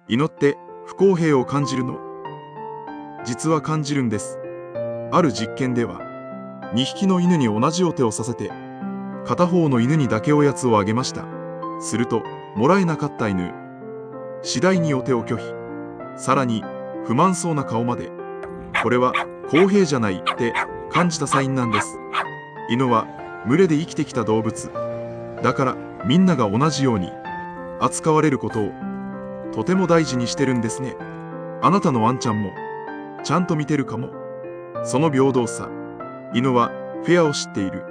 犬って不公平を感じるの？実は感じるんです。ある実験では、2匹の犬に同じお手をさせて、片方の犬にだけおやつをあげました。すると、もらえなかった犬、次第にお手を拒否。さらに、不満そうな顔まで。これは公平じゃないって感じたサインなんです。犬は群れで生きてきた動物。だからみんなが同じように扱われることをとても大事にしてるんですね。あなたのワンちゃんもちゃんと見てるかも。その平等さ。犬はフェアを知っている。